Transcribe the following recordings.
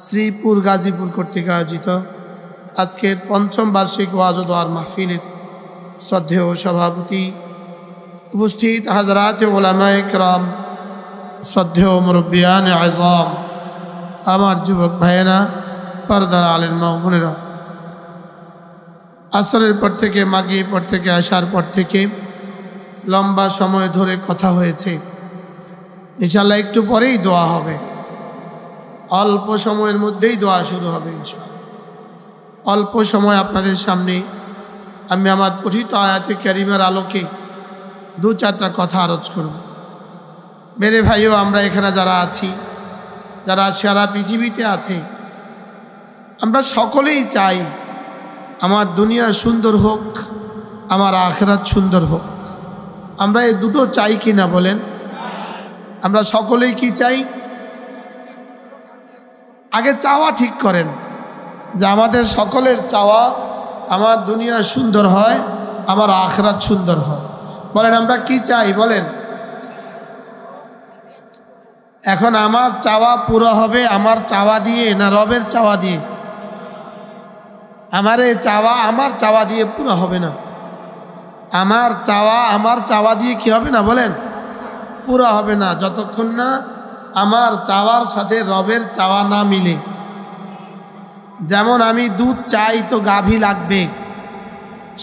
শ্রীপুর গাজীপুর কর্তৃক আয়োজিত আজকের পঞ্চম বার্ষিক ওয়াজ ও দোয়ার মাহফিলের শ্রদ্ধেয় সভাপতি, উপস্থিত হাজরাত উলামায়ে কেরাম, শ্রদ্ধেয় মুরব্বিয়ান আযম, আমার যুবক ভাইয়েরা, পর্দার আলের মা ও বোনেরা, আসরের পর থেকে মাগরিবের পর থেকে আসার পর থেকে লম্বা সময় ধরে কথা হয়েছে। ইনশাআল্লাহ একটু পরেই দোয়া হবে, অল্প সময়ের মধ্যেই দোয়া শুরু হবে ইনশাআল্লাহ। অল্প সময় আপনাদের সামনে আমি আমার পঠিত আয়াতে কারিমার আলোকে দু চারটা কথা আরজ করব। মেরে ভাইও, আমরা এখানে যারা আছি, যারা সারা পৃথিবীতে আছে, আমরা সকলেই চাই আমার দুনিয়া সুন্দর হোক, আমার আখিরাত সুন্দর হোক। আমরা এই দুটো চাই কি না বলেন? আমরা সকলেই কি চাই? আগে চাওয়া ঠিক করেন যে আমাদের সকলের চাওয়া আমার দুনিয়া সুন্দর হয়, আমার আখিরাত সুন্দর হয়। বলেন আমরা কি চাই বলেন? এখন আমার চাওয়া পুরো হবে আমার চাওয়া দিয়ে না রবের চাওয়া দিয়ে? আমার চাওয়া দিয়ে পুরো হবে না। আমার চাওয়া দিয়ে কি হবে না বলেন? পুরো হবে না যতক্ষণ না আমার চাওয়ার সাথে রবের চাওয়া না মিলে। যেমন আমি দুধ চাই তো গাভী লাগবে,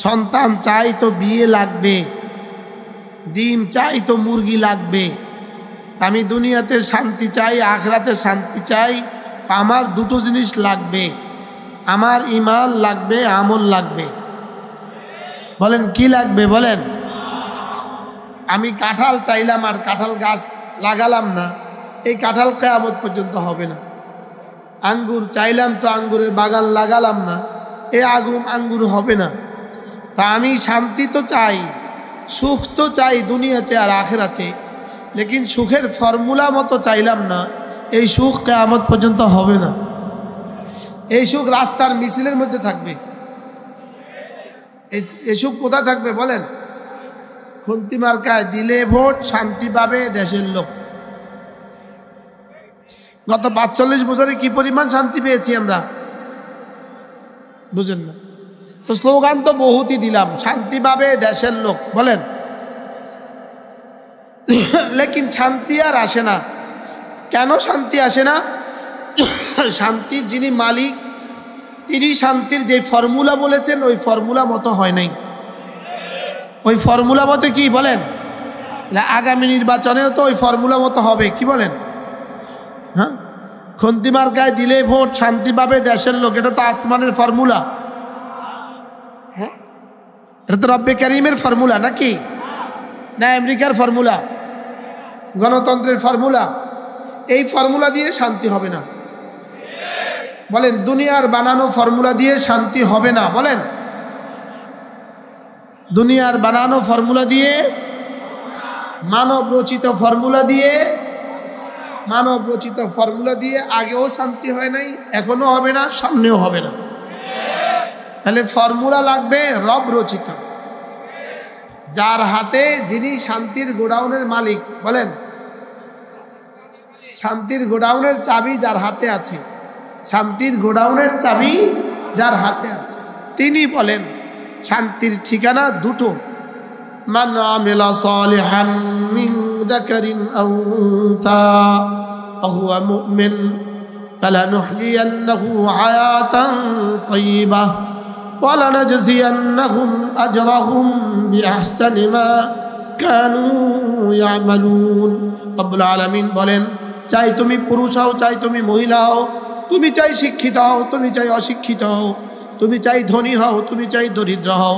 সন্তান চাই তো বিয়ে লাগবে, ডিম চাই তো মুরগি লাগবে। আমি দুনিয়াতে শান্তি চাই, আখিরাতে শান্তি চাই, আমার দুটো জিনিস লাগবে, আমার ঈমান লাগবে, আমল লাগবে। বলেন কি লাগবে বলেন? আমি কাঁঠাল চাইলাম আর কাঁঠাল গাছ লাগালাম না, এই কাঁঠাল কিয়ামত পর্যন্ত হবে না। আঙ্গুর চাইলাম তো আঙ্গুরের বাগান লাগালাম না, এই আঙ্গুর হবে না। তা আমি শান্তি তো চাই, সুখ তো চাই দুনিয়াতে আর আখিরাতে, লেকিন সুখের ফর্মুলা মতো চাইলাম না, এই সুখ কিয়ামত পর্যন্ত হবে না। এই সুখ রাস্তার মিছিলের মধ্যে থাকবে। এই সুখ কোথায় থাকবে বলেন? খুন্তি মার্কায় দিলে ভোট, শান্তি পাবে দেশের লোক। গত ৪৫ বছরে কি পরিমাণ শান্তি পেয়েছি আমরা, বুঝেন না? তো স্লোগান তো বহুতই দিলাম, শান্তি পাবে দেশের লোক বলেন, লেকিন শান্তি আর আসে না। কেন শান্তি আসে না? শান্তির যিনি মালিক তিনি শান্তির যে ফর্মুলা বলেছেন ওই ফর্মুলা মতো হয় নাই। ওই ফর্মুলা মতো কি বলেন? আগামী নির্বাচনেও তো ওই ফর্মুলা মতো হবে, কি বলেন? হ্যাঁ, খুন্তি মার্কায় দিলে ভোট, শান্তি পাবে দেশের লোক, এটা তো আসমানের ফর্মুলা। হ্যাঁ, এটা তো রব্বে কারিমের ফর্মুলা নাকি? না আমেরিকার ফর্মুলা, গণতন্ত্রের ফর্মুলা? এই ফর্মুলা দিয়ে শান্তি হবে না বলেন। দুনিয়ার বানানো ফর্মুলা দিয়ে শান্তি হবে না বলেন। দুনিয়ার বানানো ফর্মুলা দিয়ে, মানব রচিত ফর্মুলা দিয়ে আগেও শান্তি হয় নাই, এখনো হবে না, সামনেও হবে না। তাহলে ফর্মুলা লাগবে রব রচিত, যার হাতে, যিনি শান্তির গোডাউনের মালিক বলেন। শান্তির গোডাউনের চাবি যার হাতে আছে, শান্তির গোডাউনের চাবি যার হাতে আছে, তিনি বলেন শান্তির ঠিকানা দুটো। মান আমিলা সালিহান মিন যাকারিন আও উনসা ওয়া হুয়া মুমিন ফালানুহয়িয়ান্নাহু হায়াতান তাইয়্যিবাহ ওয়া লানাজজিয়ান্নাহুম আজরাহুম বিআহসানি মা কানু ইয়ামালুন। রব্বুল আলামিন বলেন, চাই তুমি পুরুষ হও, চাই তুমি মহিলা হও, তুমি চাই শিক্ষিত হও, তুমি চাই অশিক্ষিত হও, তুমি চাই ধনী হও, তুমি চাই দরিদ্র হও,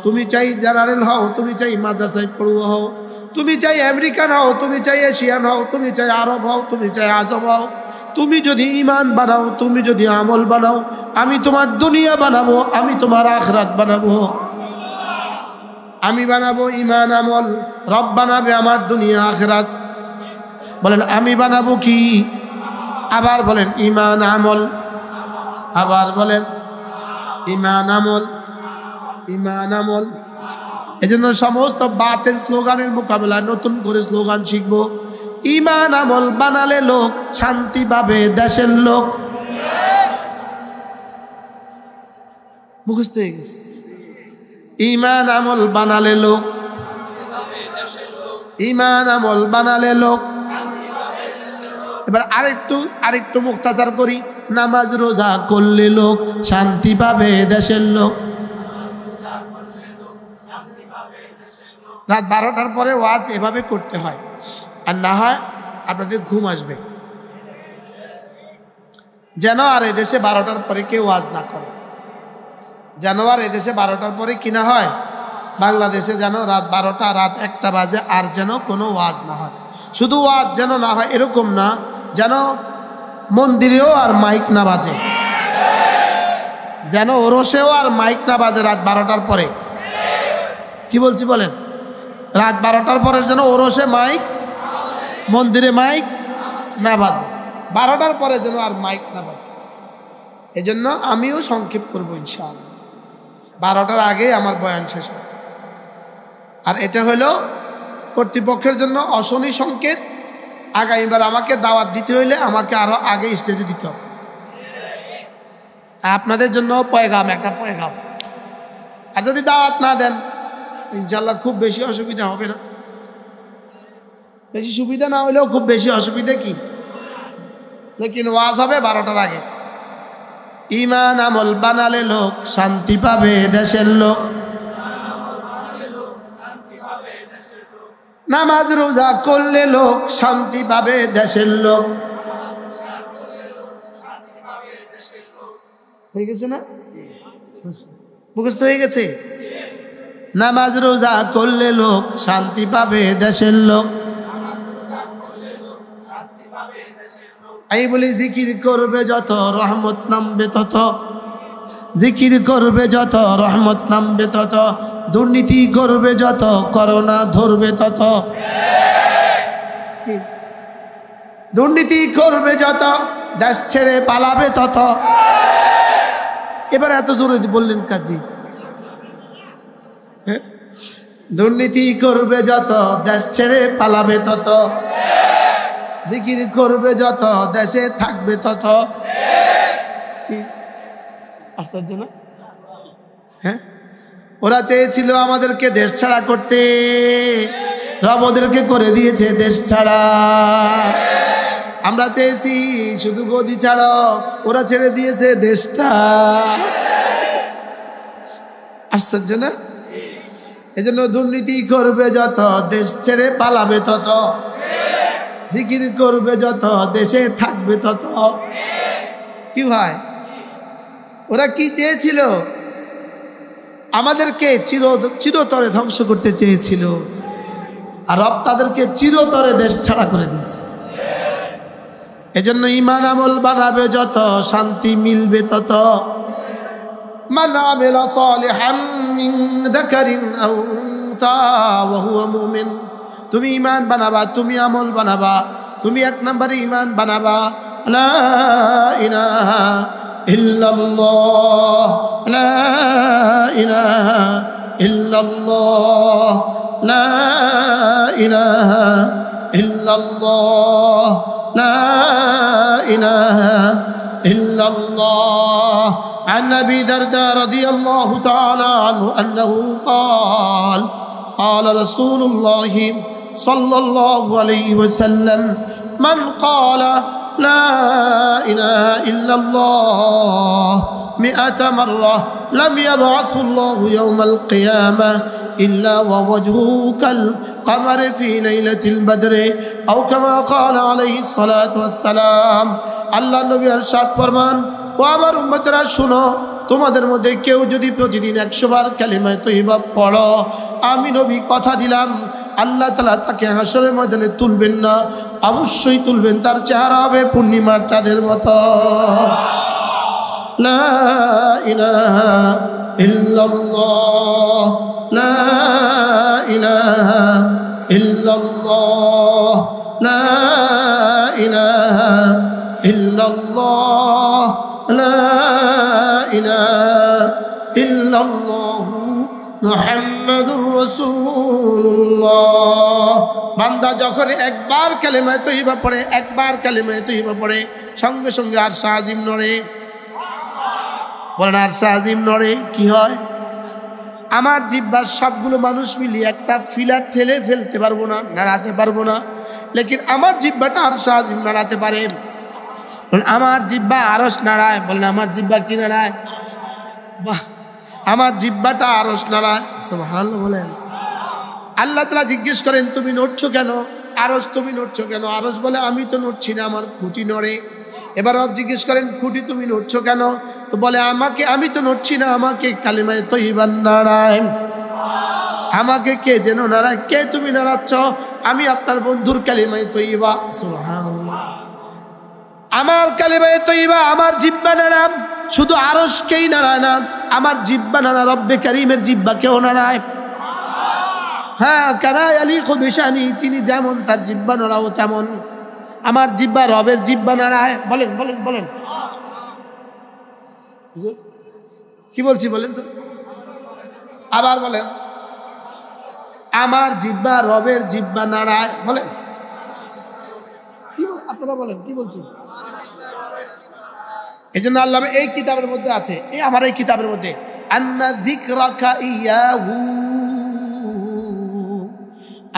তুমি চাই জেনারেল হও, তুমি চাই মাদ্রাসায় পড়ুয়া হও, তুমি চাই আমেরিকান হও, তুমি চাই এশিয়ান হও, তুমি চাই আরব হও, তুমি চাই আজম হও, তুমি যদি ঈমান বানাও, তুমি যদি আমল বানাও, আমি তোমার দুনিয়া বানাবো, আমি তোমার আখিরাত বানাবো। আমি বানাবো ঈমান আমল, রব বানাবে আমার দুনিয়া আখিরাত। বলেন আমি বানাবো কি? আবার বলেন ঈমান আমল, আবার বলেন ঈমান আমল, ঈমান আমল। এজন্য সমস্ত বাতিল স্লোগানের মোকাবেলায় নতুন করে স্লোগান শিখবো। ঈমান আমল বানালে লোক শান্তি পাবে দেশের লোক। মুখস্থ হয়ে গেছে। ইমান আমল বানালে লোক, ইমান আমল বানালে লোক। এবার আরেকটু মুখতাসার করি। নামাজ রোজা করলে লোক শান্তি পাবে দেশের লোক। রাত 12টার পরে ওয়াজ এভাবে করতে হয়, আর না হয় আপনাদের ঘুম আসবে। যেন আর এদেশে 12টার পরে কেউ ওয়াজ না করে, যেন আর এদেশে 12টার পরে কিনা হয়, বাংলাদেশে যেন রাত 12টা রাত 1টা বাজে আর যেন কোনো ওয়াজ না হয়। শুধু ওয়াজ যেন না হয় এরকম না, যেন মন্দিরেও আর মাইক না বাজে, যেন ওরসেও আর মাইক না বাজে রাত 12টার পরে। কি বলছি বলেন? রাত 12টার পরে যেন ওরসে মাইক, মন্দিরে মাইক না বাজে, 12টার পরে যেন আর মাইক না বাজে। এই জন্য আমিও সংক্ষেপ করবো ইনশাআল্লাহ, 12টার আগে আমার বয়ান শেষ হবে। আর এটা হলো কর্তৃপক্ষের জন্য অশনি সংকেত। আগামীবার আমাকে দাওয়াত দিতে হইলে আমাকে আরো আগে স্টেজে দিতে হবে। আপনাদের জন্য পয়গাম, একটা পয়গাম। আর যদি দাওয়াত না দেন ইনশাল্লাহ খুব বেশি অসুবিধা হবে না। বেশি সুবিধা না হলেও খুব বেশি অসুবিধা কি, লেকিন ওয়াজ হবে 12টার আগে। ইমান আমল বানালে লোক শান্তি পাবে দেশের লোক। নামাজ রোজা করলে লোক শান্তি পাবে দেশের লোক। হয়ে গেছে না? মুখস্থ হয়ে গেছে? নামাজ রোজা করলে লোক শান্তি পাবে দেশের লোক। আমি বলি জিকির করবে যত রহমত নামবে তত, জিকির করবে যত রহমত নামবে তত, দুর্নীতি করবে যত করোনা ধরবে তত, দুর্নীতি করবে যত দেশ ছেড়ে পালাবে তত। এবার এত জোরে বললেন কাজী? দুর্নীতি করবে যত দেশ ছেড়ে পালাবে তত, জিকির করবে যত দেশে থাকবে তত। আশ্চর্য না? হ্যাঁ, ওরা চেয়েছিল আমাদেরকে দেশ ছাড়া করতে, রব ওদেরকে করে দিয়েছে দেশ ছাড়া। আমরা চেয়েছি শুধু গদি ছাড়ো, ওরা ছেড়ে দিয়েছে দেশটা। আশ্চর্য না? এজন্য দুর্নীতি করবে যত দেশ ছেড়ে পালাবে তত, জিকির করবে যত দেশে থাকবে তত। কি ভাই, ওরা কি চেয়েছিল? আমাদেরকে চিরতরে ধ্বংস করতে চেয়েছিল, আর রব তাদেরকে চিরতরে দেশ ছাড়া করে দিয়েছে। এজন্য ঈমান আমল বানাবে যত শান্তি মিলবে তত। মান আমিলা সালিহাম মিন যাকারিন আও উনসা ওয়া হুয়া মুমিন। তুমি ঈমান বানাবা, তুমি আমল বানাবা, তুমি 1 নম্বরে ঈমান বানাবা লা ইলাহা ইল্লাল্লাহ, লা ইলাহা ইল্লাল্লাহ, লা ইলাহা ইল্লাল্লাহ, লা ইলাহা ইল্লাল্লাহ। عن أبي درداء رضي الله تعالى عنه أنه قال قال رسول الله صلى الله عليه وسلم من قال لا إله إلا الله 100 مرة لم يبعثه الله يوم القيامة إلا ووجهه كالقمر في ليلة البدر أو كما قال عليه الصلاة والسلام। আল্লাহ নবী ইরশাদ ফরমান, ও আমার উম্মতরা শুনো, তোমাদের মধ্যে কেউ যদি প্রতিদিন 100 বার কালিমা তয়্যিবা পড়ো, আমি নবী কথা দিলাম আল্লাহ তাআলা তাকে হাসরের ময়দানে তুলবেন না, অবশ্যই তুলবেন, তার চেহারা হবে পূর্ণিমার চাঁদের মতো। লা ইলাহা ইল্লাল্লাহ, লা ইলাহা ইল্লাল্লাহ, লা ইলাহা ইল্লাল্লাহ, লা ইলাহা ইল্লাল্লাহ মুহাম্মাদুর রাসূলুল্লাহ। বান্দা যখন একবার কালিমা তয়্যিবা পড়ে, একবার কালিমা তয়্যিবা পড়ে, সঙ্গে সঙ্গে আরশ আজিম নড়ে। বলেন আরশে আজিম নড়ে, কি হয়? আমার জিহ্বার সবগুলো মানুষ মিলিয়ে একটা ফিলার ঠেলে ফেলতে পারবো না, নাড়াতে পারবো না, লেকিন আমার জিহ্বাটা আরশে আজিম নাড়াতে পারে। আমার জিহ্বা আরশ নাড়ায়, বলেন আমার জিহ্বা কি নাড়ায়? বাহ, আমার জিহ্বাটা আরশ নাড়ায়, সুবহানাল্লাহ বলেন। আল্লাহ তাআলা জিজ্ঞেস করেন তুমি নড়ছো কেন? আরশ তুমি নড়ছো কেন? আরশ বলে আমি তো নড়ছি না, আমার খুঁটি নড়ে। এবার রব জিজ্ঞেস করেন খুঁটি তুমি নড়ছো কেন? তো বলে আমি তো নড়ছি না, আমাকে কালিমায়ে তয়্যিবা নাড়ায়। আমাকে কে যেন নাড়ায়? কে তুমি নাড়াচ্ছ? আমি আপনার বন্ধুর কালিমায়ে তয়্যিবা। সুবহানাল্লাহ। আমার কালিমায়ে তয়্যিবা, আমার জিহ্বা নাড়াম, শুধু আরশকেই নাড়ায় না, আমার জিহ্বা নাড়া রব্বে কারীমের জিহ্বাকেও নাড়ায়। হ্যাঁ, কামা ইয়ালিকু বিশানি, তিনি যেমন তার জিহ্বা নাড়াও তেমন আমার জিহ্বা রবের জিহ্বা নাড়ায়। বলেন বলেন বলেন, কি বলছি বলেন তো, আবার বলেন। আমার জিহ্বা রবের জিহ্বা নাড়ায়। বলেন, আপনারা বলেন কি বলছি? এই জন্য আল্লাহ এই কিতাবের মধ্যে আছে, এই আমার এই কিতাবের মধ্যে, আন্না যিকরাকা ইয়াহু,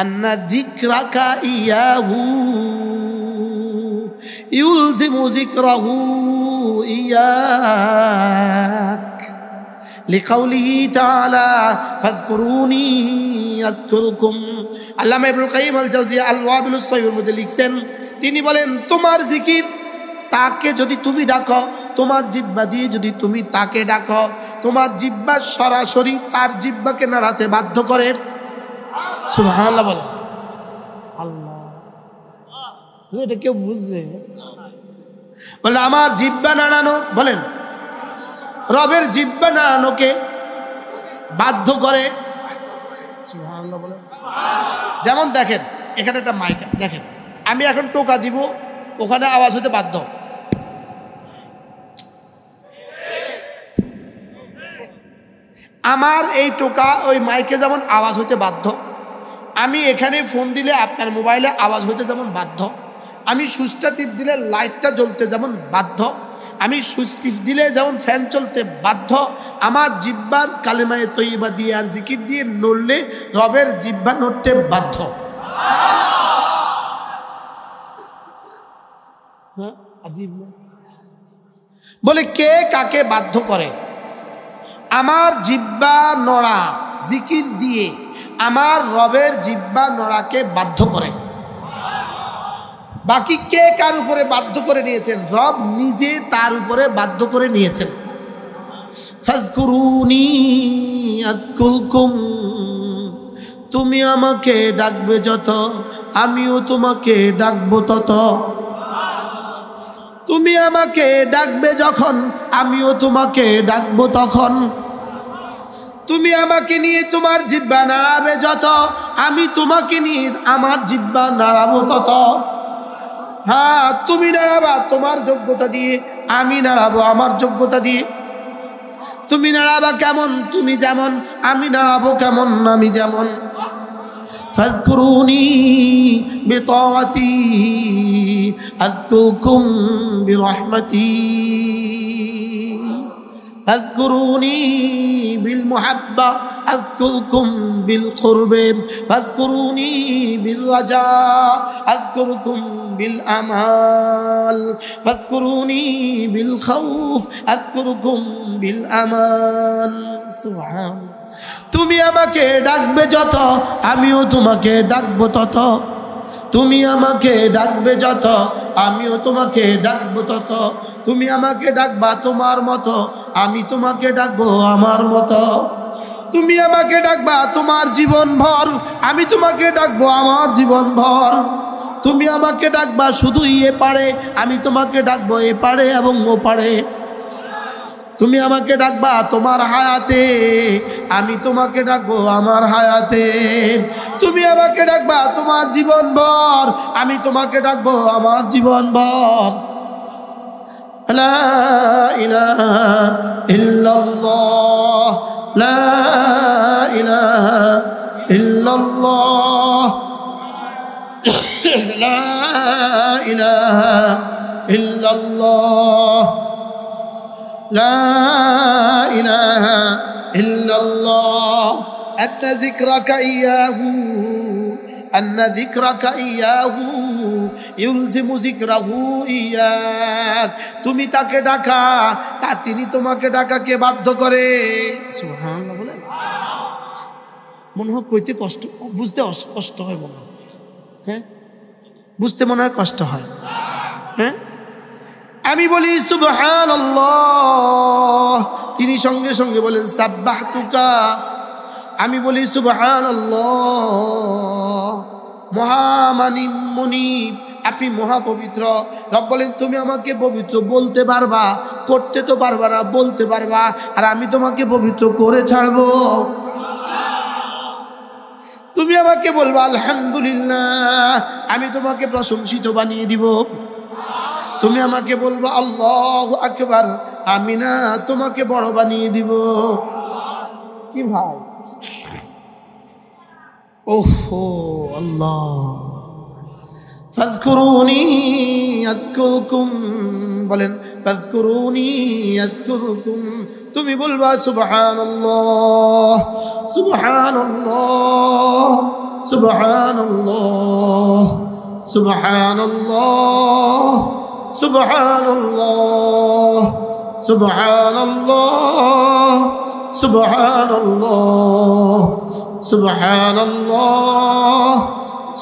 আন্না যিকরাকা ইয়াহু ইউলজিমু যিকরাহু ইয়াক লিকাউলিহি তাআলা ফাযকুরুনি আযকুরুকুম। আল্লামা ইবনুল কাইয়িম আল জাওজিয়া আল ওয়াবিলুস সাইয়্যিবের মধ্যে লিখছেন, তিনি বলেন তোমার জিকির, তাকে যদি তুমি ডাকো, তোমার জিহ্বা দিয়ে যদি তুমি তাকে ডাকো, তোমার জিহ্বা সরাসরি তার জিহ্বাকে নাড়াতে বাধ্য করে। সুবহানাল্লাহ বলেন। আল্লাহ, এটা কেউ বুঝবে? বলে আমার জিহ্বা নাড়ানো, বলেন রবের জিহ্বা নাড়ানোকে বাধ্য করে। সুবহানাল্লাহ বলেন। যেমন দেখেন এখানে একটা মাইক, দেখেন আমি এখন টোকা দিব, ওখানে আওয়াজ হতে বাধ্য। আমার এই টোকা ওই মাইকে যেমন আওয়াজ হতে বাধ্য, আমি এখানে ফোন দিলে আপনার মোবাইলে আওয়াজ হতে যেমন বাধ্য, আমি সুইচটা টিপ দিলে লাইটটা জ্বলতে যেমন বাধ্য, আমি সুইচ টিপ দিলে যেমন ফ্যান চলতে বাধ্য, আমার জিহ্বার কালিমায়ে তয়্যিবা দিয়ে আর জিকির দিয়ে নড়লে রবের জিহ্বা নড়তে বাধ্য। হ্যাঁ, আজীব না? বলে কে কাকে বাধ্য করে? আমার জিহ্বা নড়া জিকির দিয়ে আমার রবের জিহ্বা নড়াকে বাধ্য করে। বাকি কে কার উপরে বাধ্য করে নিয়েছেন? রব নিজে তার উপরে বাধ্য করে নিয়েছেন। ফাযকুরুনি আযকুরকুম, তুমি আমাকে ডাকবে যত, আমিও তোমাকে ডাকবো তত। তুমি আমাকে ডাকবে যখন, আমিও তোমাকে ডাকবো তখন। তুমি আমাকে নিয়ে তোমার জিহ্বা নাড়াবে যত, আমি তোমাকে নিয়ে আমার জিহ্বা নাড়াবো তত। হ্যাঁ, তুমি নাড়াবা তোমার যোগ্যতা দিয়ে, আমি নাড়াবো আমার যোগ্যতা দিয়ে। তুমি নাড়াবা কেমন? তুমি যেমন। আমি নাড়াবো কেমন? আমি যেমন। ফাযকুরুনি বিতাআতি আযকুরকুম বিরহমাতি, ফাযকুরুনি বিল মুহাব্বা আযকুরকুম বিল কুরবি, ফাযকুরুনি বিল রাজা আযকুরকুম বিল আমাল, ফাযকুরুনি বিল খাউফ আযকুরকুম বিল আমান। সুবহানাল্লাহ। তুমি আমাকে ডাকবে যত, আমিও তোমাকে ডাকবো তত। তুমি আমাকে ডাকবে যত, আমিও তোমাকে ডাকবো তত। তুমি আমাকে ডাকবা তোমার মতো, আমি তোমাকে ডাকবো আমার মতো। তুমি আমাকে ডাকবা তোমার জীবন ভর, আমি তোমাকে ডাকবো আমার জীবন ভর। তুমি আমাকে ডাকবা শুধু এ পারে, আমি তোমাকে ডাকবো এ পারে এবং ও পারে। তুমি আমাকে ডাকবা তোমার হায়াতে, আমি তোমাকে ডাকবো আমার হায়াতে। তুমি আমাকে ডাকবা তোমার জীবন ভর, আমি তোমাকে ডাকবো আমার জীবন ভর। লা ইলাহা ইল্লাল্লাহ, লা ইলাহা ইল্লাল্লাহ, লা ইলাহা ইল্লাল্লাহ, লা ইলাহা ইল্লাল্লাহ আন্না যিকরাকা ইয়াহু আন্না যিকরাকা ইয়াহু ইউলজিমু যিকরাহু ইয়াক। তুমি তাকে ডাকা, তা তিনি তোমাকে ডাকাকে বাধ্য করে। সুবহানাল্লাহ বলেন। মনে হয় কইতে কষ্ট, বুঝতে কষ্ট হয় মনে হয়, হ্যাঁ বুঝতে মনে হয় কষ্ট হয়। হ্যাঁ আমি বলি সুবহানাল্লাহ, তিনি সঙ্গে সঙ্গে বলেন সাব্বাহতুকা। আমি বলি সুবহানাল্লাহ, মহামানিম মুনিব, আপনি মহাপবিত্র। রব বলেন তুমি আমাকে পবিত্র বলতে পারবা, করতে তো পারবা না, বলতে পারবা, আর আমি তোমাকে পবিত্র করে ছাড়বো। তুমি আমাকে বলবা আলহামদুলিল্লাহ, আমি তোমাকে প্রশংসিত বানিয়ে দিব। তুমি আমাকে বলবা আল্লাহু আকবার, আমি না তোমাকে বড় বানিয়ে দিব। কি ভাই, ওহো আল্লাহ। ফাযকুরুনি আযকুরকুম, বলেন ফাযকুরুনি আযকুরকুম। তুমি বলবা সুবহানাল্লাহ সুবহানাল্লাহ সুবহানাল্লাহ সুবহানাল্লাহ সুবহানাল্লাহ সুবহানাল্লাহ সুবহানাল্লাহ সুবহানাল্লাহ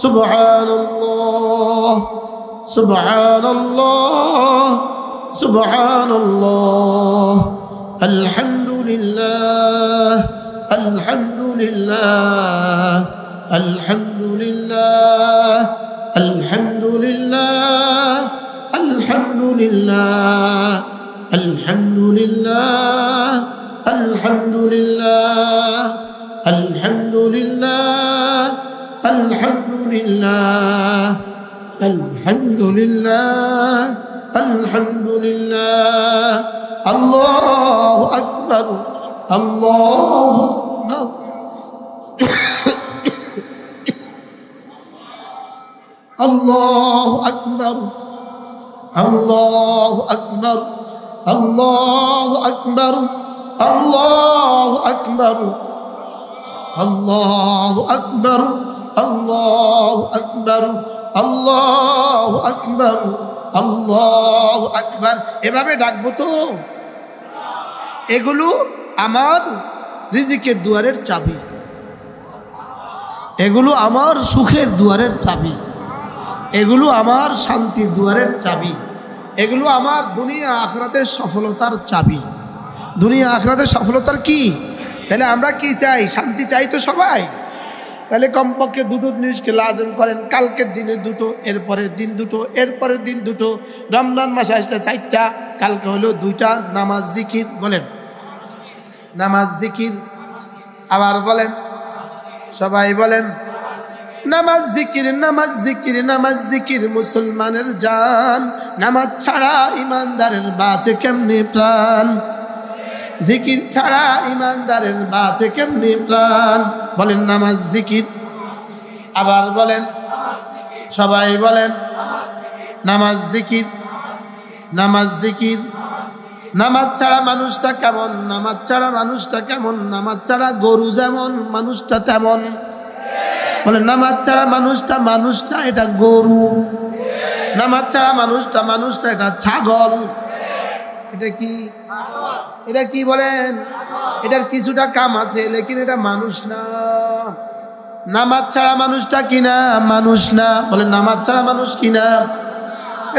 সুবহানাল্লাহ সুবহানাল্লাহ সুবহানাল্লাহ আলহামদুলিল্লাহ আলহামদুলিল্লাহ আলহামদুলিল্লাহ আলহামদুলিল্লাহ আলহামদুলিল্লাহ আলহামদুলিল্লাহ আলহামদুলিল্লাহ আলহামদুলিল্লাহ আলহামদুলিল্লাহ আলহামদুলিল্লাহ আলহামদুলিল্লাহ। আল্লাহু আকবার আল্লাহু আকবার আল্লাহু আকবার আল্লাহু আকবার আল্লাহু আকবার আল্লাহু আকবার আল্লাহু আকবার আল্লাহু আকবার আল্লাহু আকবার আল্লাহু আকবার। এভাবে ডাকবো তো। এগুলো আমার রিজিকের দুয়ারের চাবি, এগুলো আমার সুখের দুয়ারের চাবি, এগুলো আমার শান্তির দুয়ারের চাবি, এগুলো আমার দুনিয়া আখিরাতের সফলতার চাবি। দুনিয়া আখিরাতের সফলতার কি? তাহলে আমরা কি চাই? শান্তি চাই তো সবাই। তাহলে কমপক্ষে দুটো জিনিসকে লাজম করেন। কালকের দিনে দুটো, এরপরের দিন দুটো, এরপরের দিন দুটো। রমজান মাসে আসলে 4টা, কালকে হলো 2টা নামাজ জিকির। বলেন নামাজ জিকির। আবার বলেন, সবাই বলেন নামাজ জিকির, নামাজ জিকির, নামাজ জিকির মুসলমানের জান। নামাজ ছাড়া ইমানদারের বাঁচে কেমনে প্রাণ? জিকির ছাড়া ইমানদারের বাঁচে কেমনে প্রাণ? বলেন নামাজ জিকির। আবার বলেন, সবাই বলেন নামাজ জিকির, নামাজ জিকির। নামাজ ছাড়া মানুষটা কেমন? নামাজ ছাড়া মানুষটা কেমন? নামাজ ছাড়া গরু যেমন, মানুষটা তেমন। বলেন নামাজ ছাড়া মানুষটা মানুষ না, এটা গরু। নামাজ ছাড়া মানুষটা মানুষ না, এটা ছাগল। এটা কি? এটা কি বলেন? এটার কিছুটা কাম আছে, লেকিন এটা মানুষ না। নামাজ ছাড়া মানুষটা কিনা? মানুষ না। বলেন নামাজ ছাড়া মানুষ কিনা?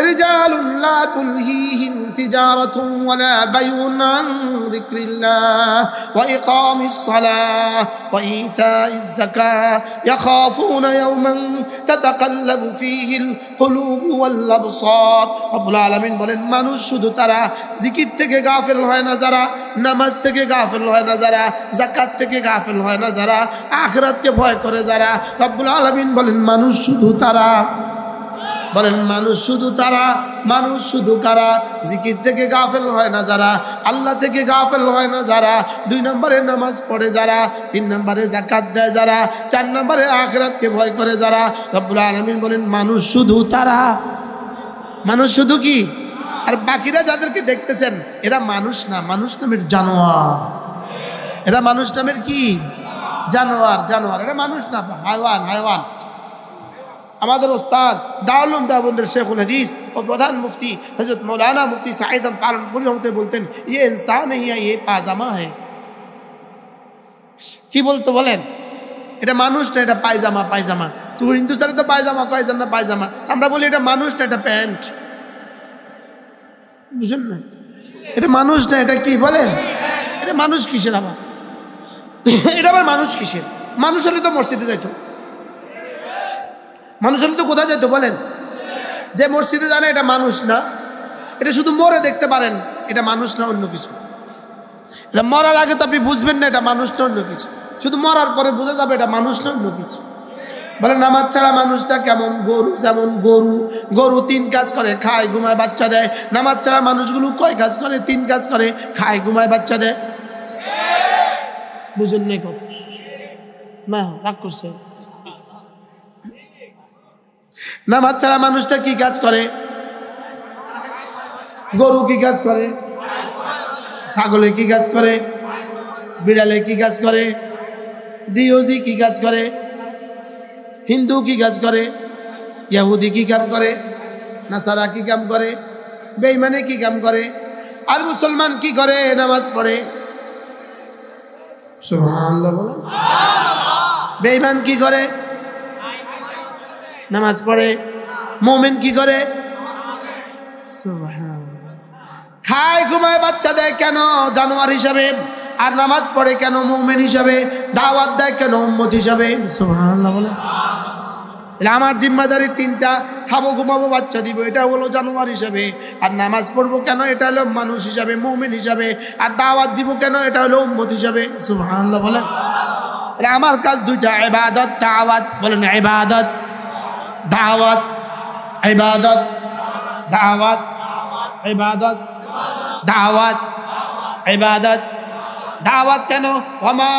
রিজালুন লা তুলহিহিম তিজারাতুন ওয়ালা বাইউন আন যিকরিল্লাহ ওয়া ইকামিস সালাহ ওয়া ইতাইজ যাকাহ ইয়াখাফুনা ইয়াওমান তাতাকাল্লাবু ফীহিল কুলুবু ওয়াল আবসার। রব্বুল আলামিন বলেন মানুষ শুধু তারা জিকির থেকে গাফিল হয় না যারা, নামাজ থেকে গাফিল হয় না যারা, যাকাত থেকে গাফিল হয় না যারা, আখিরাতকে ভয় করে যারা। রব্বুল আলামিন বলেন মানুষ শুধু তারা। বলেন মানুষ শুধু তারা। মানুষ শুধু কারা? জিকির থেকে গাফেল হয় না যারা, আল্লাহ থেকে গাফেল হয় না যারা, 2 নম্বরে নামাজ পড়ে যারা, 3 নম্বরে যাকাত দেয় যারা, 4 নম্বরে আখিরাতকে ভয় করে যারা। রব্বুল আলামিন বলেন মানুষ শুধু তারা। মানুষ শুধু কি? আর বাকিরা যাদেরকে দেখতেছেন এরা মানুষ না, মানুষ নামের জানোয়ার। এরা মানুষ নামের কি? জানোয়ার। জানোয়ার, এটা মানুষ না, হায়ওয়ান। হায়ওয়ান। আমাদের ওস্তাদ দাউলুম দেওবন্দের শেখুল হাদিস ও প্রধান মুফতি হযরত মৌলানা মুফতি সাঈদ পালনপুরি রহমতুল্লাহ বলতেন, ये इंसान नहीं है, ये पायजामा है। কি বলতো বলেন? এটা মানুষ না, এটা পায়জামা। পায়জামা তো হিন্দুস্তানে তো পায়জামা কয় না, পায়জামা। আমরা বলি এটা মানুষ না, এটা প্যান্ট। বুঝেন না? এটা মানুষ না, এটা কি বলেন? এটা মানুষ কিসের আবার? এটা আবার মানুষ কিসের? মানুষ হলে তো মসজিদে যাইতো। মানুষ হলে তো কোথায় যেত বলেন? যে মসজিদে জানে এটা মানুষ না, এটা শুধু মরে দেখতে পারেন, এটা মানুষ না অন্য কিছু। এটা মরার আগে তো আপনি বুঝবেন না এটা মানুষ না অন্য কিছু, শুধু মরার পরে বোঝা যাবে এটা মানুষ না অন্য কিছু। বলে নামাজ ছাড়া মানুষটা কেমন? গরু। যেমন গরু, গরু 3 কাজ করে, খায়, ঘুমায়, বাচ্চা দেয়। নামাজ ছাড়া মানুষগুলো কয় কাজ করে? 3 কাজ করে, খায়, ঘুমায়, বাচ্চা দেয়। বুঝেন নাই কত না? রাগ করছে। নামাজ ছাড়া মানুষটা কি কাজ করে? গরু কি কাজ করে? ছাগলে কি কাজ করে? বিড়ালে কি কাজ করে? ডিওজি কি কাজ করে? হিন্দু কি কাজ করে? ইহুদি কি কাম করে? নাসারা কি কাম করে? বেঈমানে কি কাম করে? আর মুসলমান কি করে? নামাজ পড়ে। সুবহানাল্লাহ বলেন। বেঈমান কি করে? নামাজ পড়ে। মুমিন কি করে? সুবহানাল্লাহ। খায়, ঘুমায়, বাচ্চা দেয় কেন? জানোয়ার হিসাবে। আর নামাজ পড়ে কেন? মুমিন হিসাবে। দাওয়াত দেয় কেন? উম্মত হিসাবে। সুবহানাল্লাহ বলেন। আমার জিম্মাদারি 3টা, খাবো, ঘুমাবো, বাচ্চা দিব, এটা হলো জানোয়ার হিসাবে। আর নামাজ পড়বো কেন? এটা হলো মানুষ হিসাবে, মুমিন হিসাবে। আর দাওয়াত দিব কেন? এটা হলো উম্মত হিসাবে। সুবহানাল্লাহ বলেন। আমার কাজ 2টা, ইবাদত, দাওয়াত। বলেন ইবাদত, দাওয়াত। ইবাদত, দাওয়াত। ইবাদত, দাওয়াত। ইবাদত, দাওয়াত কেন? ওয়ামা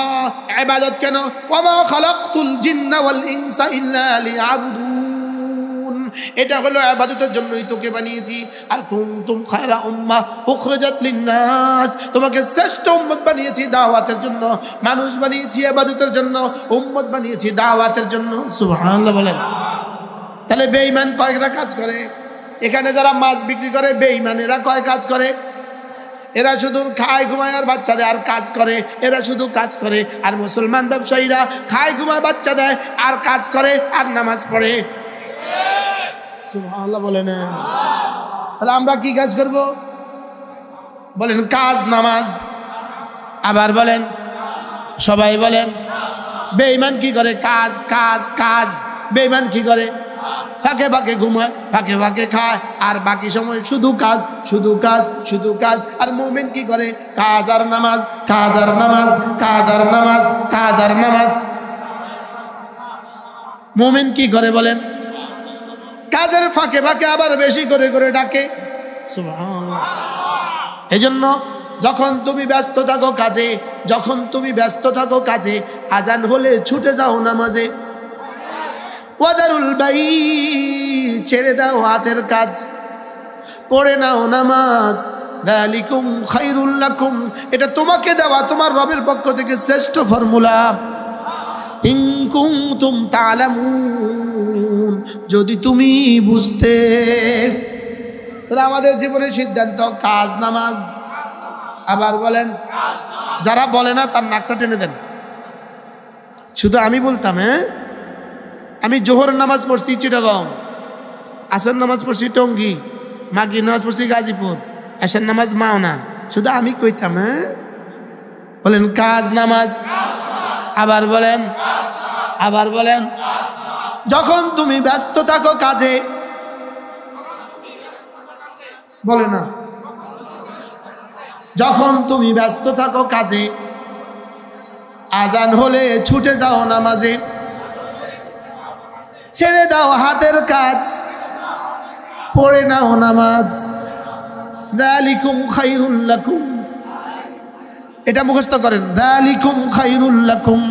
ইবাদত কেন? ওয়ামা খালাকতুল জিন্না ওয়াল ইনসা ইল্লা লিয়াবুদুন। এটা হলো ইবাদতের জন্যই তোকে বানিয়েছি। আর কুনতুম খায়রা উম্মাহ উখরিজাত লিন-নাস, তোমাকে শ্রেষ্ঠ উম্মত বানিয়েছি দাওয়াতের জন্য। মানুষ বানিয়েছি ইবাদতের জন্য, উম্মত বানিয়েছি দাওয়াতের জন্য। সুবহানাল্লাহ বলেন। তাহলে বেঈমান কয়টা কাজ করে? এখানে যারা মাছ বিক্রি করে বেঈমানেরা কয় কাজ করে? এরা শুধু খায়, ঘুমায়, আর বাচ্চা দেয়, আর কাজ করে। এরা শুধু কাজ করে। আর মুসলমান ব্যবসায়ীরা খায়, ঘুমায়, বাচ্চা দেয়, আর কাজ করে, আর নামাজ পড়ে। সুবহানাল্লাহ বলেন। তাহলে আমরা কি কাজ করব? বলেন কাজ, নামাজ। আবার বলেন, সবাই বলেন। বেঈমান কি করে? কাজ, কাজ, কাজ। বেঈমান কি করে? ফাঁকে ফাঁকে ঘুমায়, ফাঁকে ফাঁকে খায়, আর বাকি সময় শুধু কাজ, শুধু কাজ, শুধু কাজ। আর মুমিন কি করে? কাজ আর নামাজ, কাজ আর নামাজ, কাজ আর নামাজ, কাজ আর নামাজ। মুমিন কি করে বলেন? কাজের ফাঁকে ফাঁকে আবার বেশি করে করে ডাকে। সুবহানাল্লাহ। এজন্য যখন তুমি ব্যস্ত থাকো কাজে, যখন তুমি ব্যস্ত থাকো কাজে, আজান হলে ছুটে যাও নামাজে। ওয়াদারুল বাই, ছেড়ে দাও হাতের কাজ, পড়ে নাও নামাজ। যালিকুম খায়রুল লাকুম, এটা তোমাকে দেওয়া তোমার রবের পক্ষ থেকে শ্রেষ্ঠ ফর্মুলা। ইন কুনতুম তা'লামুন, যদি তুমি বুঝতে। তাহলে আমাদের জীবনের সিদ্ধান্ত কাজ, নামাজ। আবার বলেন। যারা বলে না তার নাকটা টেনে দেন। শুধু আমি বলতাম, হ্যাঁ আমি জোহরের নামাজ পড়ছি চিটাগং, আসর নামাজ পড়ছি টঙ্গী, মাগরিব নামাজ পড়ছি গাজীপুর, এশার নামাজ মাওনা। শুধু আমি কইতাম, হ্যাঁ বলেন কাজ, নামাজ। আবার বলেন, আবার বলেন। যখন তুমি ব্যস্ত থাকো কাজে, বলে না, যখন তুমি ব্যস্ত থাকো কাজে, আজান হলে ছুটে যাও নামাজে। ছেড়ে দাও হাতের কাজ, পড়ে নাও নামাজ। যালিকুম খায়রুল লাকুম, এটা মুখস্থ করেন। যালিকুম খায়রুল লাকুম,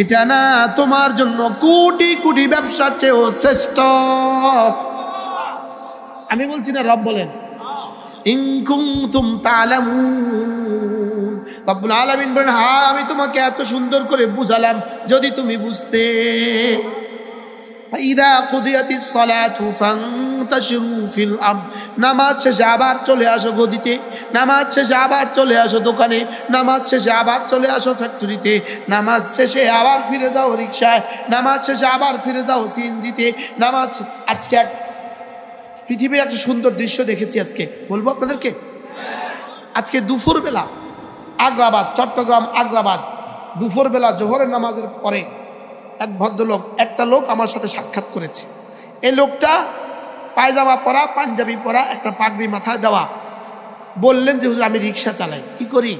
এটা না তোমার জন্য কোটি কোটি ব্যবসার চেয়েও শ্রেষ্ঠ। আমি বলছি না, রব বলেন। ইন কুনতুম তা'লামুন, রব্বুল আলামিন বলেন হ্যাঁ আমি তোমাকে এত সুন্দর করে বুঝালাম যদি তুমি বুঝতে। ফাইদা কুদিয়াতিস সালাতু ফান্তাশিরু ফিল আরদ, নামাজ শেষে আবার চলে আসো গদিতে, নামাজ শেষে আবার চলে আসো দোকানে, নামাজ শেষে আবার চলে আসো ফ্যাক্টরিতে, নামাজ শেষে আবার ফিরে যাও রিকশায়, নামাজ শেষে আবার ফিরে যাও সিএনজিতে। নামাজ আজকে এক পৃথিবীর একটা সুন্দর দৃশ্য দেখেছি, আজকে বলবো আপনাদেরকে। আজকে দুপুরবেলা আগ্রাবাদ, চট্টগ্রাম আগ্রাবাদ, দুপুরবেলা জোহরের নামাজের পরে এক ভদ্রলোক, একটা লোক আমার সাথে সাক্ষাৎ করেছে। এই লোকটা পায়জামা পরা, পাঞ্জাবি পরা, একটা পাগড়ি মাথায় দেওয়া, বললেন যে হুজুর আমি রিক্সা চালাই, কি করি?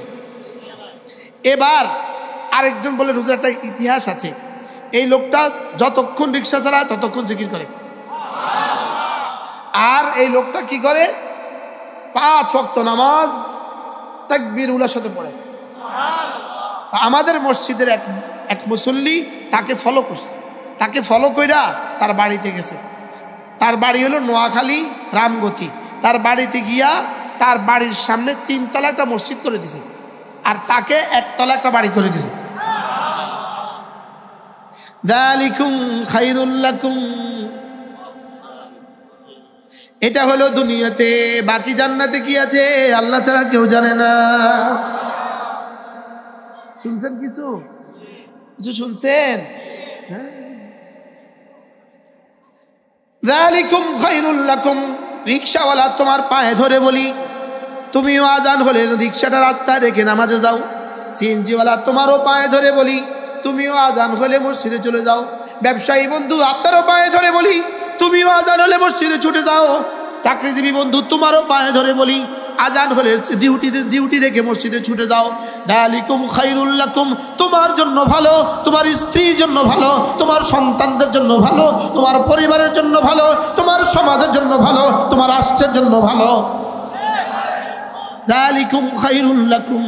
এবার আরেকজন বললেন হুজুর একটা ইতিহাস আছে, এই লোকটা যতক্ষণ রিক্সা চালায় ততক্ষণ জিকির করে, আর এই লোকটা কি করে? 5 ওয়াক্ত নামাজ তাকবীর উলার সাথে পড়ে। আমাদের মসজিদের এক মুসল্লি তাকে ফলো করছে, তাকে ফলো কইরা তার বাড়িতে গেছে। তার বাড়ি হলো নোয়াখালী রামগতি। তার বাড়িতে গিয়া তার বাড়ির সামনে 3 তলা একটা মসজিদ করে দিছে, আর তাকে 1 তলা একটা বাড়ি করে দিছে। যালিকুম খায়রুল লাকুম, এটা হলো দুনিয়াতে। বাকি জান্নাতে কি আছে আল্লাহ ছাড়া কেউ জানে না। শুনছেন কিছু শুনছেন? যালিকুম খায়রুল লাকুম, রিকশাওয়ালা তোমার পায়ে ধরে বলি, তুমিও আজান হলে রিকশাটা রাস্তায় রেখে নামাজে যাও। সিএনজিওয়ালা তোমারও পায়ে ধরে বলি, তুমিও আজান হলে মসজিদে চলে যাও। ব্যবসায়ী বন্ধু আপনারও পায়ে ধরে বলি, তুমিও আজান হলে মসজিদে ছুটে যাও। চাকরিজীবী বন্ধু তোমারও পায়ে ধরে বলি, আজান হলে ডিউটি রেখে মসজিদে ছুটে যাও। যালিকুম খায়রুল লাকুম, তোমার জন্য ভালো, তোমার স্ত্রীর জন্য ভালো, তোমার সন্তানদের জন্য ভালো, তোমার পরিবারের জন্য ভালো, তোমার সমাজের জন্য ভালো, তোমার রাষ্ট্রের জন্য ভালো। যালিকুম খায়রুল লাকুম।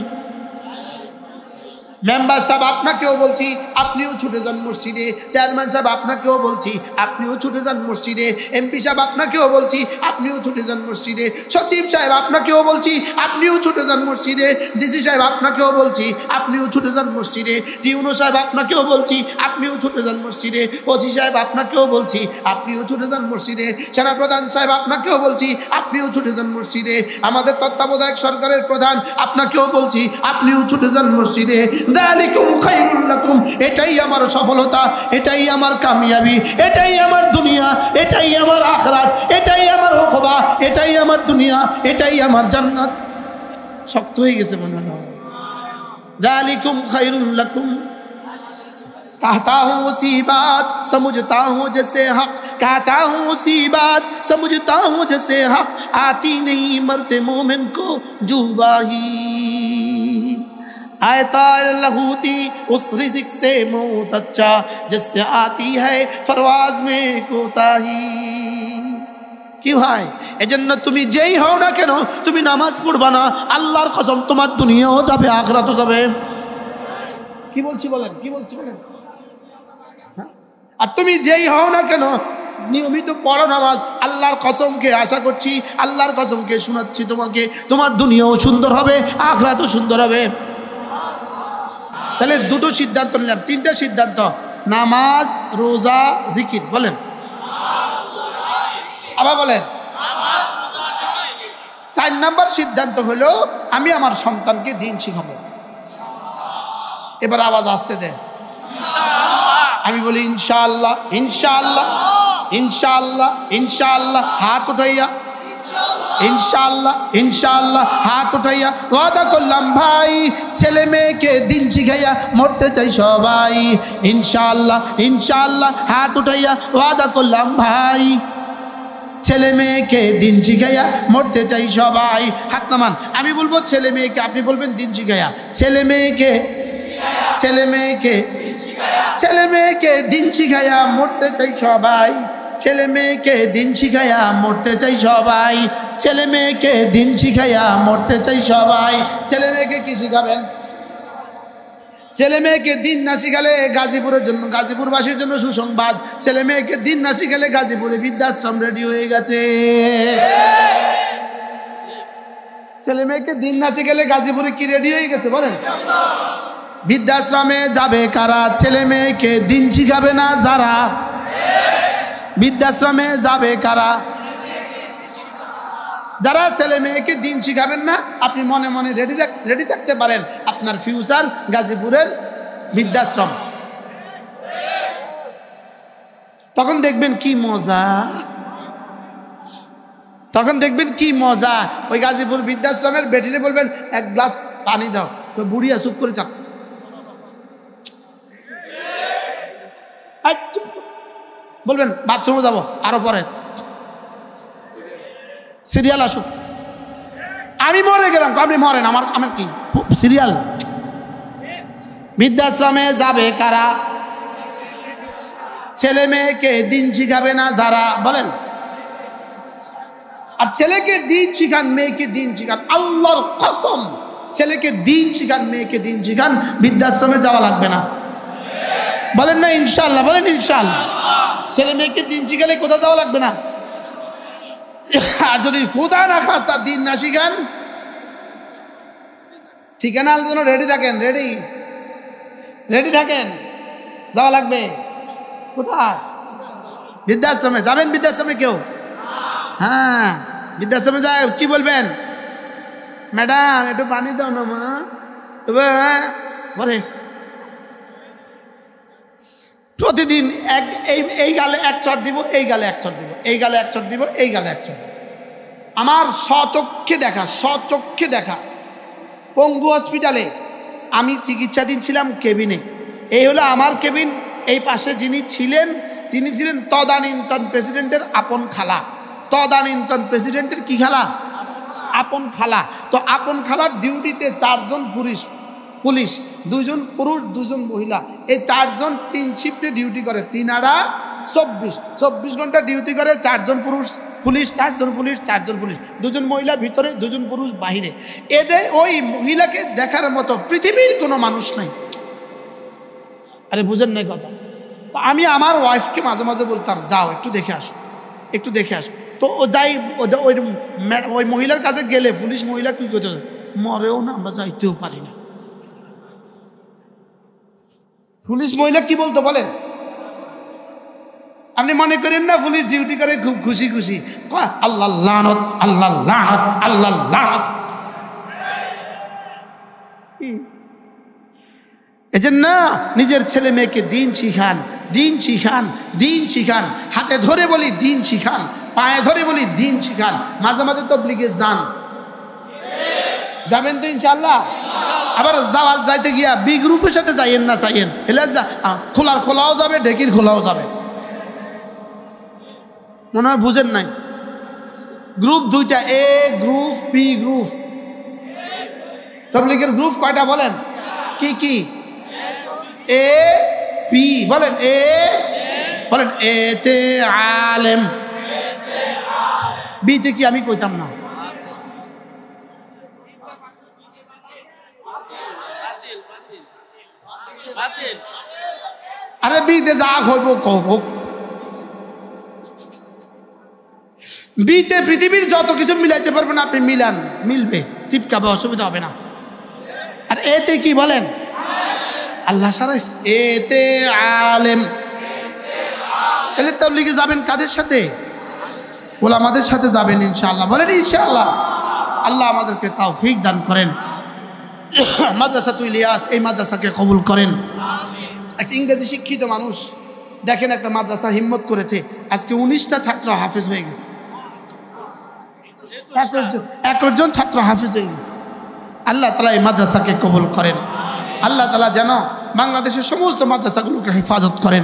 মেম্বার সাহেব আপনাকেও বলছি আপনিও ছুটে যান মসজিদে। চেয়ারম্যান সাহেব আপনাকেও বলছি আপনিও ছুটে যান মসজিদে। এমপি সাহেব আপনাকেও বলছি আপনিও ছুটে যান মসজিদে। সচিব সাহেব আপনাকেও বলছি আপনিও ছুটে যান মসজিদে। ডিসি সাহেব আপনাকেও বলছি আপনিও ছুটে যান মসজিদে। টিউনো সাহেব আপনাকেও বলছি আপনিও ছুটে যান মসজিদে। ওসি সাহেব আপনাকেও বলছি আপনিও ছুটে যান মসজিদে। সেনাপ্রধান সাহেব আপনাকেও বলছি আপনিও ছুটে যান মসজিদে। আমাদের তত্ত্বাবধায়ক সরকারের প্রধান আপনাকেও বলছি আপনিও ছুটে যান মসজিদে। যালিকুম খায়রুল লাকুম, এটাই আমার সফলতা, এটাই আমার কামিয়াবি, এটাই আমার দুনিয়া, এটাই আমার আখিরাত, এটাই আমার উকবা, এটাই আমার দুনিয়া, এটাই আমার জান্নাত। শক্ত হয়ে গেছে মনে হয়। যালিকুম খায়রুল লাকুম, कहता हूँ उसी बात समझता हूँ जैसे हक, कहता हूँ उसी बात समझता हूँ जैसे हक, आती नहीं मरते मोमिन को जुबाही, आयता लहूती उस रिज़िक से मौत अच्छा जिससे आती है फरवाज में कोताही। কি হয় এজন্য তুমি যেই হও না কেন তুমি নামাজ পড়বা না, আল্লাহর কসম তোমার দুনিয়াও যাবে আখিরাতও যাবে। কি বলছি বলেন, কি বলছি বলেন? আর তুমি যেই হও না কেন নিয়মিত পড়ো নামাজ, আল্লাহর কসমকে আশা করছি, আল্লাহর কসমকে শোনাচ্ছি তোমাকে, তোমার দুনিয়াও সুন্দর হবে আখিরাতও সুন্দর হবে। তাহলে 2টো সিদ্ধান্ত নিলাম, 3টা সিদ্ধান্ত, নামাজ, রোজা, জিকির। বলেন আবার বলেন। 4 নম্বর সিদ্ধান্ত হলো আমি আমার সন্তানকে দিন শিখাবো। এবার আওয়াজ আসতে দে, আমি বলি ইনশাআল্লাহ, ইনশাআল্লাহ, ইনশাআল্লাহ, ইনশাআল্লাহ, হাত উঠাইয়া, ইনশাআল্লাহ, ইনশাআল্লাহ, হাত উঠাইয়া ওয়াদা করলাম ভাই ছেলে মেয়েকে দিন শিখাইয়া মরতে চাই সবাই। ইনশাআল্লাহ, ইনশাআল্লাহ, হাত উঠাইয়া ওয়াদা করলাম ভাই ছেলে মেয়েকে দিন শিখাইয়া মরতে চাই সবাই। হাত নামান, আমি বলবো ছেলে মেয়েকে, আপনি বলবেন দিন শিখাইয়া। ছেলে মেয়েকে, ছেলে মেয়েকে, ছেলে মেয়েকে দিন শিখাইয়া মরতে চাই সবাই। ছেলে মেয়েকে দিন শিখাইয়া মরতে চাই সবাই। ছেলে মেয়েকে দিন শিখাইয়া মরতে চাই সবাই। ছেলে মেয়েকে কি শিখাবেন? ছেলে মেয়েকে দিন না শিখালে গাজীপুরের জন্য, গাজীপুরবাসীর জন্য সুসংবাদ, ছেলে মেয়েকে দিন না শিখালে গাজীপুরে বৃদ্ধাশ্রম রেডি হয়ে গেছে। ছেলে মেয়েকে দিন না শিখালে গাজীপুরে কি রেডি হয়ে গেছে বলেন? বৃদ্ধাশ্রমে যাবে কারা? ছেলে মেয়েকে দিন শিখাবে না যারা। বৃদ্ধাশ্রমে যাবে কারা? যারা ছেলে মেয়েকে দিন শিখাবেন না। আপনি মনে মনে রেডি থাকতে পারেন, আপনার ফিউচার গাজীপুরের বৃদ্ধাশ্রম। তখন দেখবেন কি মজা, তখন দেখবেন কি মজা। ওই গাজীপুর বৃদ্ধাশ্রমের বেটিরে বলবেন এক গ্লাস পানি দাও, তো বুড়িয়া চুপ করে থাক। বলবেন বাথরুমে যাবো, আরো পরে সিরিয়াল আসুক, আমি মরে গেলাম। আপনি মরেন, আমার কি সিরিয়াল? বৃদ্ধাশ্রমে যাবে কারা? ছেলে মেয়েকে দিন শিখাবে না যারা। বলেন, আর ছেলেকে দিন শিখান, মেয়েকে দিন শিখান। আল্লাহর কসম, ছেলেকে দিন শিখান, মেয়েকে দিন শিখান, বৃদ্ধাশ্রমে যাওয়া লাগবে না। বলেন না ইনশাআল্লাহ? বলেন ইনশাআল্লাহ। ছেলে মেয়েকে দিন শিখালে কোথাও যাওয়া লাগবে না। আর যদি খোদা না খাস্তা দিন না শিখান, ঠিকানার জন্য রেডি থাকেন, রেডি থাকেন, যাওয়া লাগবে কোথায়? বৃদ্ধাশ্রমে যাবেন। বৃদ্ধাশ্রমে কেউ? হ্যাঁ, বৃদ্ধাশ্রমে যায় কি বলবেন? ম্যাডাম একটু পানি দাও না মা। পরে প্রতিদিন এই গালে এক চট দিব, এই গালে এক চট দিব, এই গালে এক চট দিব, এই গালে এক চট দিব। আমার স্বচক্ষে দেখা পঙ্গু হসপিটালে আমি চিকিৎসাধীন ছিলাম কেবিনে। এই হলো আমার কেবিন। এই পাশে যিনি ছিলেন, তিনি ছিলেন তদানীন্তন প্রেসিডেন্টের আপন খালা। তদানীন্তন প্রেসিডেন্টের কি খালা? আপন খালা। তো আপন খালার ডিউটিতে 4 জন পুলিশ, 2 জন পুরুষ, 2 জন মহিলা। এই 4 জন 3 শিফটে ডিউটি করে, 3 আর 24 ঘন্টা ডিউটি করে। 4 জন পুলিশ, 4 জন পুলিশ, 4 জন পুলিশ, 2 জন মহিলা ভিতরে, 2 জন পুরুষ বাহিরে। এদের ওই মহিলাকে দেখার মতো পৃথিবীর কোনো মানুষ নাই। আরে বুঝেন নাই কথা? আমি আমার ওয়াইফকে মাঝে মাঝে বলতাম, যাও একটু দেখে আসো, একটু দেখে আসো। তো ও যাই, ওই মহিলার কাছে গেলে পুলিশ মহিলা কি করতে, মরেও না, আমরা যাইতেও পারি না। পুলিশ মহিলা কি বলতো বলেন? আপনি মনে করেন না পুলিশ ডিউটি করে খুব খুশি খুশি? আল্লাহ লানত, আল্লাহ লানত, আল্লাহ লানত। এজন্য নিজের ছেলে মেয়েকে দিন শিখান, দিন শিখান, দিন শিখান। হাতে ধরে বলি দিন শিখান, পায়ে ধরে বলি দিন শিখান। মাঝে মাঝে তবলিগে যাবেন তো ইনশাআল্লাহ। আবার যাইতে গিয়া বি গ্রুপের সাথে যাইয়েন না, চাইয়েন এলে খোলাও যাবে, ঢেকির খোলাও যাবে। মনে হয় বুঝেন নাই। গ্রুপ 2টা, এ গ্রুপ, বি গ্রুপ। তবলিগের গ্রুপ কয়টা বলেন? কি কি? এ বি বলেন, বলেন এতে আলেম, বিতে কি আমি কইতাম না। আরে বিতে যা হইব হোক। বিতে পৃথিবীর যত কিছু মিলাইতে পারবেন আপনি, মিলবে, চিপকাবে, অসুবিধা হবে না। আর এতে কি বলেন? আল্লাহ সারা এতে আলেম। তাহলে তাবলীগে যাবেন কাদের সাথে? ওলামাদের সাথে যাবেন ইনশাআল্লাহ। বলেন ইনশাআল্লাহ। আল্লাহ আমাদেরকে তৌফিক দান করেন। মাদ্রাসাতুল ইলিয়াস এই মাদ্রাসাকে কবুল করেন। একটা ইংরেজি শিক্ষিত মানুষ দেখেন, একটা মাদ্রাসা হিম্মত করেছে, আজকে 19টা ছাত্র হাফেজ হয়ে গেছে। 11 জন ছাত্র হাফেজ হয়ে গেছে। আল্লাহ তাআলা এই মাদ্রাসাকে কবুল করেন। আল্লাহ তাআলা যেন বাংলাদেশের সমস্ত মাদ্রাসাগুলোকে হেফাজত করেন।